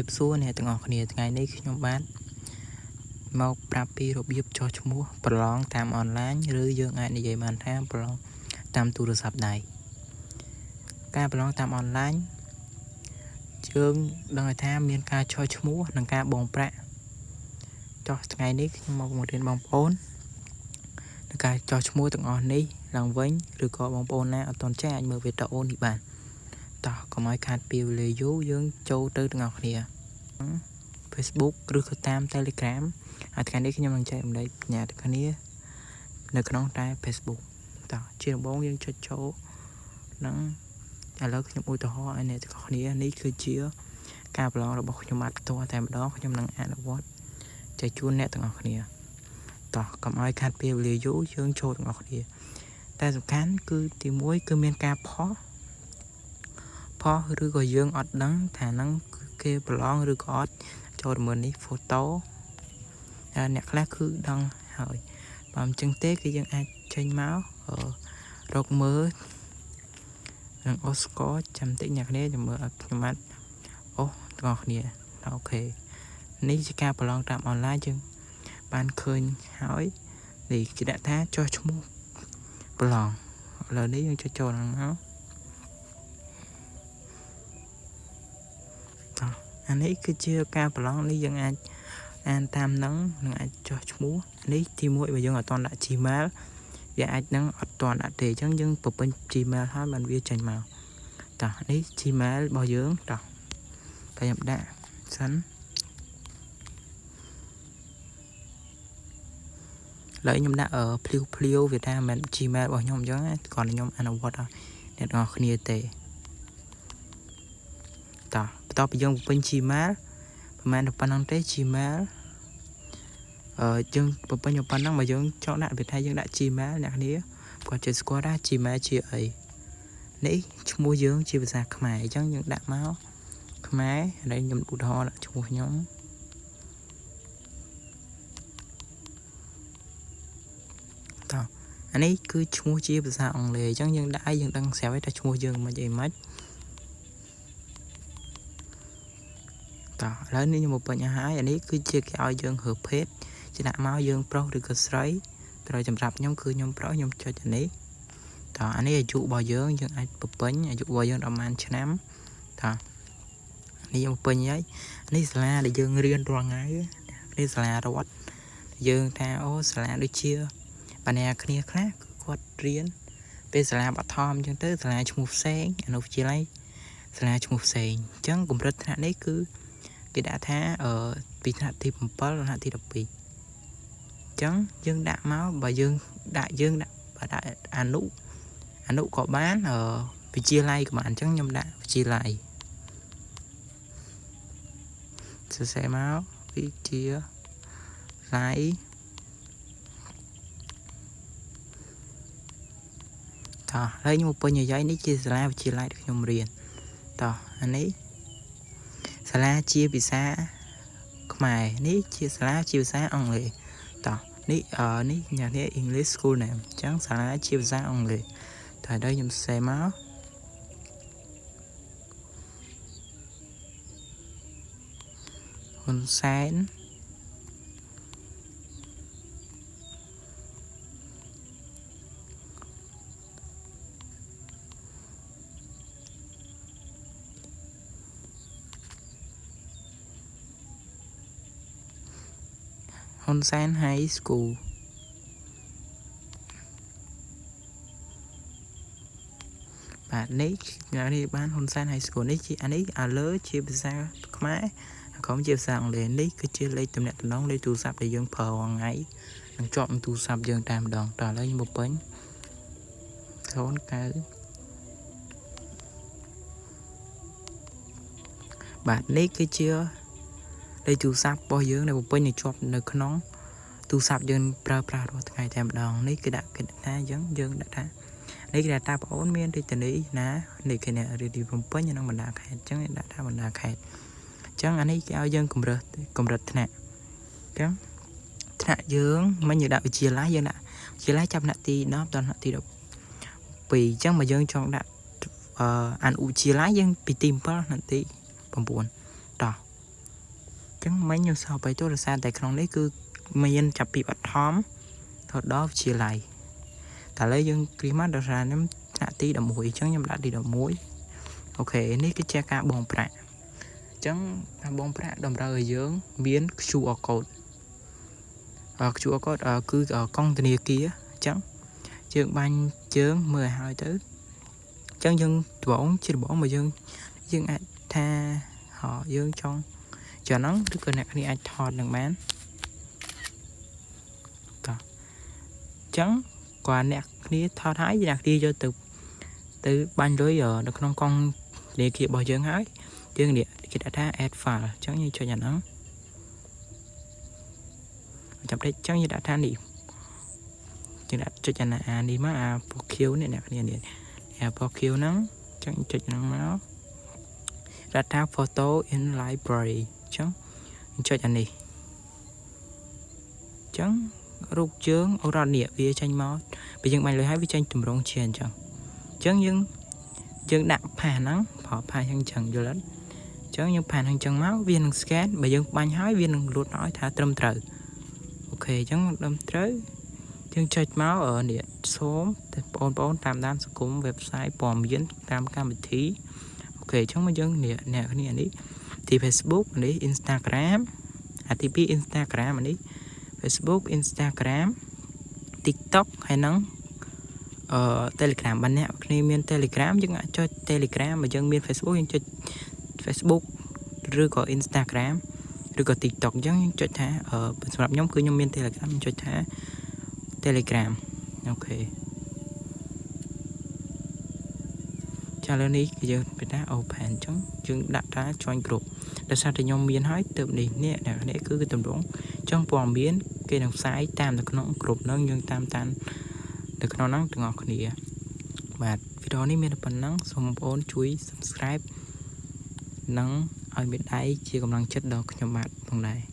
ភាពសួរអ្នកទាំងអស់គ្នាថ្ងៃនេះខ្ញុំបានមកប្រាប់ពីរបៀបចុះឈ្មោះប្រឡងតាមអនឡាញឬយើងអាចនិយាយបានថាប្រឡងតាមទូរស័ព្ទដៃការប្រឡងតាមអនឡាញយើងដឹងថាមានការចុះឈ្មោះនិងការបង់ប្រាក់ចុះថ្ងៃនេះខ្ញុំមកបង្រៀនបងប្អូននឹងការចុះឈ្មោះទាំងអស់នេះឡើងវិញឬក៏បងប្អូនណាអត់ទាន់ចេះអាចមើលវីដេអូនេះបានតោះកុំឲ្យខាតពេលវេលាយូរយើងចូលទៅទាំងអស់គ្នា Facebook ឬក៏តាម Telegram ហើយថ្ងៃនេះខ្ញុំនឹងចែករំលែកផ្ញើទៅគ្នានៅក្នុងតែ Facebook តោះជាដំបូងយើងចុចចូលនឹងឥឡូវខ្ញុំឧទាហរណ៍ឲ្យអ្នកទាំងអស់គ្នានេះគឺជាការប្រឡងរបស់ខ្ញុំបាទផ្ទាល់តែម្ដងខ្ញុំនឹងអនុវត្តចែកជូនអ្នកទាំងអស់គ្នាតោះកុំឲ្យខាតពេលវេលាយូរយើងចូលទាំងអស់គ្នាតែសំខាន់គឺទី1គឺមានការផុសឬក៏យើងអត់ដឹងថានឹងគេប្រឡងឬក៏អត់ចូលមើលនេះ photo អ្នកខ្លះគឺដឹងហើយបើមិនចឹងទេគឺយើងអាចចេញមករកមើលនឹងអូស្កចាំតិចអ្នកគ្នាចាំមើលខ្ញុំបាទអូទាំងអស់គ្នាអូខេនេះជាការប្រឡងតាមអនឡាញយើងបានឃើញហើយនេះគេដាក់ថាចុះឈ្មោះប្រឡងឥឡូវនេះយើងចុចចូលហ្នឹងមកអានេះគឺជាការប្រឡងនេះយើងអាចអានតាមនឹងអាចចុះឈ្មោះនេះទី1បើយើងអត់ទាន់ដាក់ Gmail វាអាចនឹងអត់ទាន់ដាក់ទេអញ្ចឹងយើងបំពេញ Gmail ហើយបានវាចេញមកតោះនេះ Gmail របស់យើងតោះតែខ្ញុំដាក់សិនឡើយខ្ញុំដាក់ភ្លាវវាថាមិន Gmail របស់ខ្ញុំអញ្ចឹងគ្រាន់តែខ្ញុំអនុវត្តឲ្យអ្នកនរគ្នាទេតោះបន្ទាប់ពីយើងបំពេញ Gmail ប្រហែលប៉ុណ្ណឹងទេ Gmail យើងបំពេញប៉ុណ្ណឹងមកយើងចង់ដាក់វាថាយើងដាក់ Gmail អ្នកគ្នាគាត់ចេះស្គាល់ថា Gmail ជាអីនេះឈ្មោះយើងជាភាសាខ្មែរអញ្ចឹងយើងដាក់មកខ្មែរហើយខ្ញុំឧទាហរណ៍ដាក់ឈ្មោះខ្ញុំតោះអានេះគឺឈ្មោះជាភាសាអង់គ្លេសអញ្ចឹងយើងដាក់ឲ្យយើងដឹងស្រាប់ហើយថាឈ្មោះយើងមិនអីមិនតោះឥឡូវនេះខ្ញុំបំពេញឲ្យហើយអានេះគឺជាគេឲ្យយើងរើភេទជាដាក់មកយើងប្រុសឬក៏ស្រីត្រូវសម្រាប់ខ្ញុំគឺខ្ញុំប្រុសខ្ញុំចុចអានេះតោះអានេះអាយុរបស់យើងអាចបំពេញអាយុរបស់យើងប្រហែលឆ្នាំតោះនេះខ្ញុំបំពេញហើយនេះសាលាដែលយើងរៀនរាល់ថ្ងៃនេះសាលារដ្ឋយើងថាអូសាលាដូចជាបណ្ណាគ្នាខ្លះគឺគាត់រៀនពេលសាលាបឋមអញ្ចឹងទៅសាលាឈ្មោះផ្សេងអនុវិទ្យាល័យសាលាឈ្មោះផ្សេងអញ្ចឹងកម្រិតថ្នាក់នេះគឺគេដាក់ថាពីថ្នាក់ទី7ដល់ថ្នាក់ទី12អញ្ចឹងយើងដាក់មកបើយើងដាក់អនុក៏បានវិទ្យាល័យក៏បានអញ្ចឹងខ្ញុំដាក់វិទ្យាល័យសរសេរមកវិទ្យាល័យតោះហើយខ្ញុំពេញអាយនេះជាសាលាវិទ្យាល័យដែលខ្ញុំរៀនតោះអានេះសាលាជាភាសាខ្មែរនេះជាសាលាជាភាសាអង់គ្លេសតោះនេះនេះញ៉ាំនេះ English School Name អញ្ចឹងសាលាជាភាសាអង់គ្លេសតែដល់ខ្ញុំសេមកហ៊ុនសែនហ៊ុនសែន High School បាទនេះបានហ៊ុនសែន High School នេះជាអានេះអាលើជាភាសាខ្មែរក្រោមជាភាសាអង់គ្លេសនេះគឺជាលេខទំនាក់ទំនងលេខទូរស័ព្ទដែលយើងប្រើរាល់ថ្ងៃនឹងជាប់នឹងទូរស័ព្ទយើងតែម្ដងតោះឥឡូវខ្ញុំបំពេញ09បាទនេះគឺជាលេខទូរស័ព្ទរបស់យើងដែលបំពេញជាប់នៅក្នុងទូរស័ព្ទយើងប្រើប្រាស់រាល់ថ្ងៃតែម្ដងនេះគឺដាក់គេថាអញ្ចឹងយើងដាក់ថានេះគេថាបងអូនមានរាជធានីណានេះគេរាជធានីភ្នំពេញនិងបណ្ដាខេត្តអញ្ចឹងដាក់ថាបណ្ដាខេត្តអញ្ចឹងអានេះគេឲ្យយើងកម្រិតថ្នាក់អញ្ចឹងថ្នាក់យើងមិនយើងដាក់វិទ្យាល័យយើងដាក់វិទ្យាល័យចាប់ថ្នាក់ទី10ដល់ថ្នាក់ទី12អញ្ចឹងបើយើងចង់ដាក់អនុវិទ្យាល័យយើងពីទី7ថ្នាក់ទី9តោះ chẳng mấy nhiêu sau bài tôi là sao tại trong đấy cứ miền chập bị bắt thóm thôi đó chia lại tại lấy dân climat đó ra ném nạ tí đậu mũi chẳng nhầm đã đi đậu mũi ok này cái che ca bông bạc chẳng bông bạc đầm ra ở dưỡng biến chu ở cột chu ở cột cứ ở con tên kia chẳng trường ban chướng 12 tới chẳng dân bóng chỉ bóng mà dân ai tha họ dân trong cho nó tức là này ai thọt đằng bán trắng quả nẹt đi thao thái gì nạc đi cho từ ban đối giờ nó không con để kia bao giờ hái chương địa khi đã add file trắng như cho nhà nó trong đây trắng như đã than đi chừng đã cho nhà này đi má kill này nè kill nắng trắng cho nhà nó data photo in library trắng cho nhà này trắng rút chướng ở ra địa phía tranh máu bây giờ mày lấy hai với tranh tùm rong chèn chẳng chướng nhưng chướng đạm phà nắng họ phà hàng chẳng vô lớn chướng nhưng phà hàng chẳng máu viên scan bây giờ bánh hai viên lụt nói thả trâm trời ok chướng đâm tới chướng chơi máu ở địa số bốn tam đan số cũng website bòm diễn tam cam thí ok chướng mà chướng địa nè cái này đi thì Facebook đi Instagram thì Instagram đi Facebook, Instagram, TikTok hay nắng Telegram bạn nè, khi miền Telegram nhưng cho Telegram mà dân miền Facebook nhưng cho Facebook rồi có Instagram rồi có TikTok nhưng cho thả ở sản phẩm nhóm cứ nhóm miền Telegram cho thả Telegram ok cho lên đi giờ người ta open chống chúng đặt ra join group để sao thì nhóm miền hỏi tự đi nè để cứ cái tầm đúng trong vòng biến cái đằng sai tam được nó group nó nhưng tam tan được nó nắng từ ngọc nè và video này mình phần nắng xong bốn chuối subscribe nắng ở bên đây chia công năng chất đó cho bạn phần này